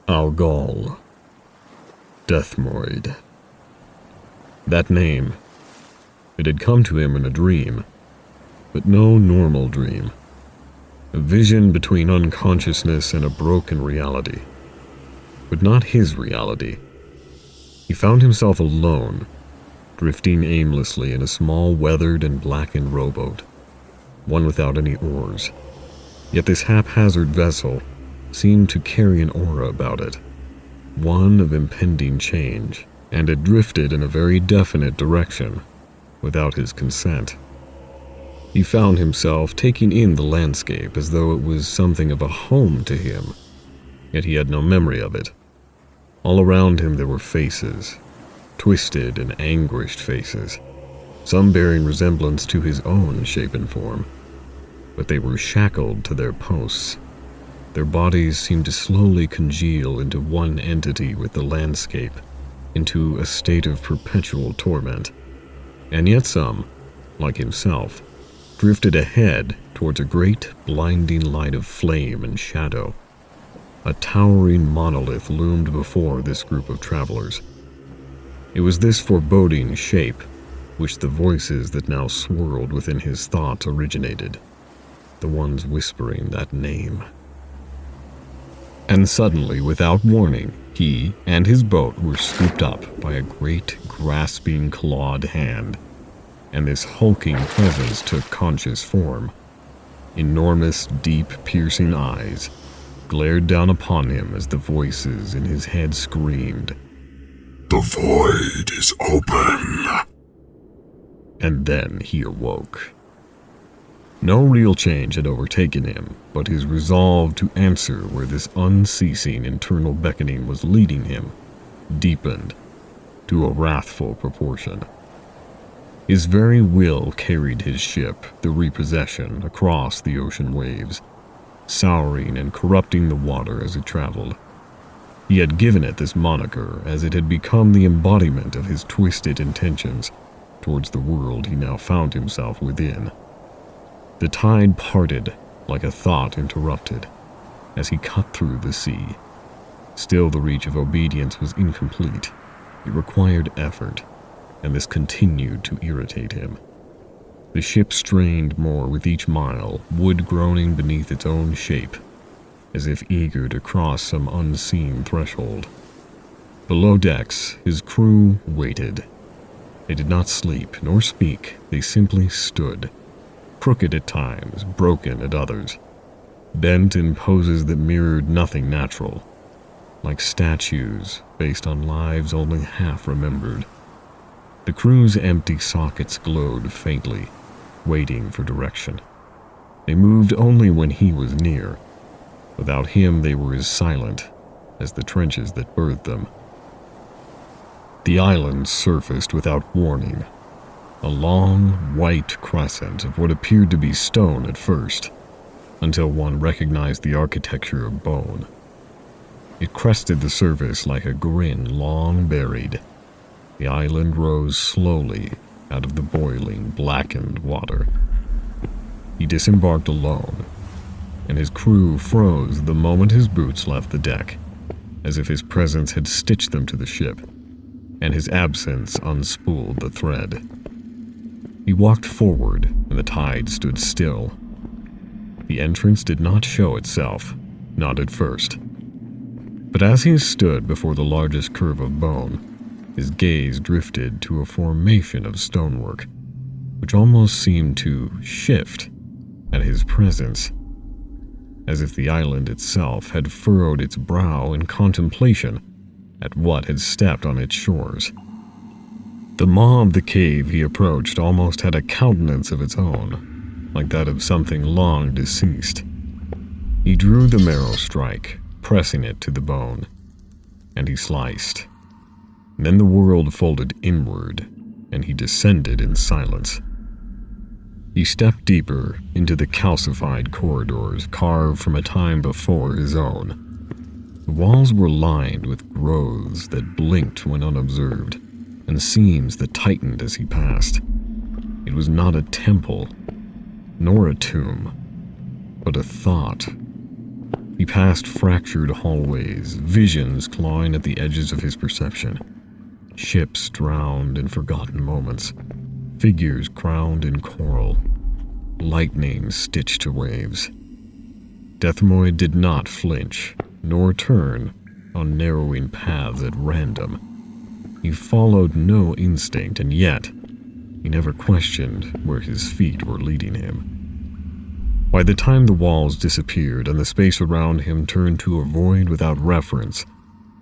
Algol. Deathmoid. That name. It had come to him in a dream, but no normal dream. A vision between unconsciousness and a broken reality. But not his reality. He found himself alone, drifting aimlessly in a small weathered and blackened rowboat, one without any oars. Yet this haphazard vessel seemed to carry an aura about it, one of impending change, and it drifted in a very definite direction, without his consent. He found himself taking in the landscape as though it was something of a home to him, yet he had no memory of it. All around him there were faces, twisted and anguished faces, some bearing resemblance to his own shape and form, but they were shackled to their posts. Their bodies seemed to slowly congeal into one entity with the landscape, into a state of perpetual torment. And yet some, like himself, drifted ahead towards a great blinding light of flame and shadow. A towering monolith loomed before this group of travelers. It was this foreboding shape which the voices that now swirled within his thoughts originated, the ones whispering that name. And suddenly, without warning, he and his boat were scooped up by a great, grasping, clawed hand, and this hulking presence took conscious form. Enormous, deep, piercing eyes glared down upon him as the voices in his head screamed, "The void is open." And then he awoke. No real change had overtaken him, but his resolve to answer where this unceasing internal beckoning was leading him deepened to a wrathful proportion. His very will carried his ship, the Repossession, across the ocean waves, souring and corrupting the water as it traveled. He had given it this moniker as it had become the embodiment of his twisted intentions towards the world he now found himself within. The tide parted like a thought interrupted as he cut through the sea. Still the reach of obedience was incomplete. It required effort, and this continued to irritate him. The ship strained more with each mile, wood groaning beneath its own shape, as if eager to cross some unseen threshold. Below decks, his crew waited. They did not sleep nor speak, they simply stood, crooked at times, broken at others, bent in poses that mirrored nothing natural, like statues based on lives only half remembered. The crew's empty sockets glowed faintly, waiting for direction. They moved only when he was near. Without him, they were as silent as the trenches that birthed them. The island surfaced without warning, a long, white crescent of what appeared to be stone at first, until one recognized the architecture of bone. It crested the surface like a grin long buried. The island rose slowly out of the boiling, blackened water. He disembarked alone, and his crew froze the moment his boots left the deck, as if his presence had stitched them to the ship, and his absence unspooled the thread. He walked forward, and the tide stood still. The entrance did not show itself, not at first. But as he stood before the largest curve of bone, his gaze drifted to a formation of stonework, which almost seemed to shift at his presence, as if the island itself had furrowed its brow in contemplation at what had stepped on its shores. The maw of the cave he approached almost had a countenance of its own, like that of something long deceased. He drew the marrow strike, pressing it to the bone, and he sliced. Then the world folded inward, and he descended in silence. He stepped deeper into the calcified corridors carved from a time before his own. The walls were lined with growths that blinked when unobserved, and seams that tightened as he passed. It was not a temple, nor a tomb, but a thought. He passed fractured hallways, visions clawing at the edges of his perception. Ships drowned in forgotten moments, figures crowned in coral, lightning stitched to waves. Deathmoid did not flinch, nor turn on narrowing paths at random. He followed no instinct, and yet he never questioned where his feet were leading him. By the time the walls disappeared and the space around him turned to a void without reference,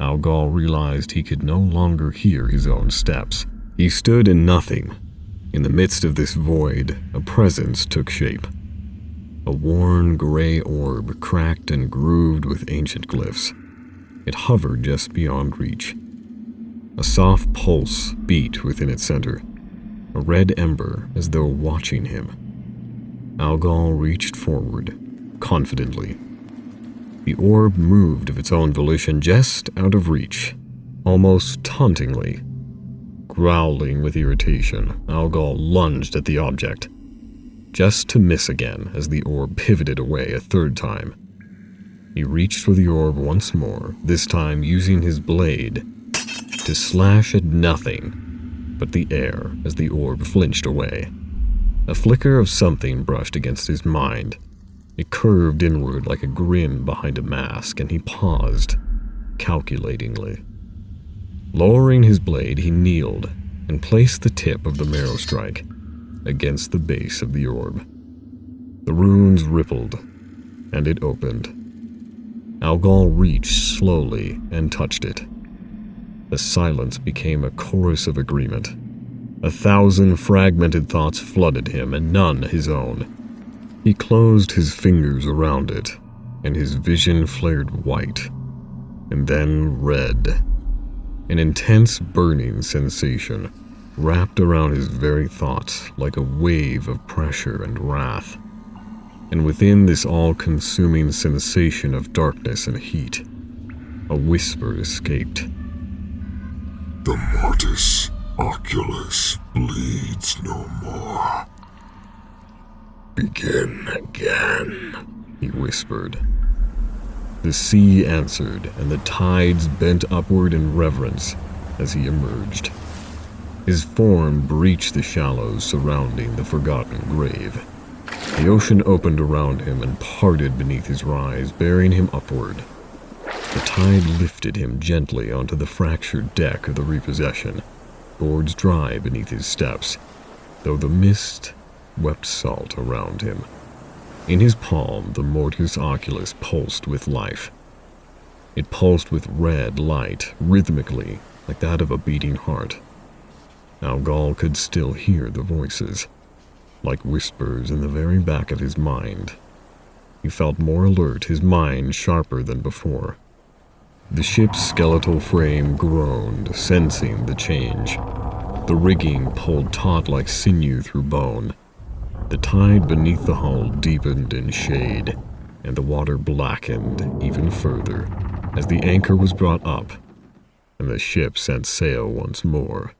Algol realized he could no longer hear his own steps. He stood in nothing. In the midst of this void, a presence took shape. A worn gray orb, cracked and grooved with ancient glyphs. It hovered just beyond reach. A soft pulse beat within its center, a red ember as though watching him. Algol reached forward, confidently. The orb moved of its own volition just out of reach, almost tauntingly. Growling with irritation, Algol lunged at the object, just to miss again as the orb pivoted away a third time. He reached for the orb once more, this time using his blade to slash at nothing but the air as the orb flinched away. A flicker of something brushed against his mind. It curved inward like a grin behind a mask, and he paused, calculatingly. Lowering his blade, he kneeled and placed the tip of the marrow strike against the base of the orb. The runes rippled, and it opened. Algol reached slowly and touched it. The silence became a chorus of agreement. 1,000 fragmented thoughts flooded him, and none his own. He closed his fingers around it, and his vision flared white, and then red. An intense burning sensation wrapped around his very thoughts like a wave of pressure and wrath. And within this all-consuming sensation of darkness and heat, a whisper escaped. The mortis oculus bleeds no more. Begin again, he whispered. The sea answered, and the tides bent upward in reverence as he emerged. His form breached the shallows surrounding the forgotten grave. The ocean opened around him and parted beneath his rise, bearing him upward. The tide lifted him gently onto the fractured deck of the repossession, boards dry beneath his steps, though the mist wept salt around him. In his palm, the mortis oculus pulsed with life. It pulsed with red light, rhythmically, like that of a beating heart. Algol could still hear the voices, like whispers in the very back of his mind. He felt more alert, his mind sharper than before. The ship's skeletal frame groaned, sensing the change. The rigging pulled taut like sinew through bone. The tide beneath the hull deepened in shade, and the water blackened even further as the anchor was brought up and the ship set sail once more.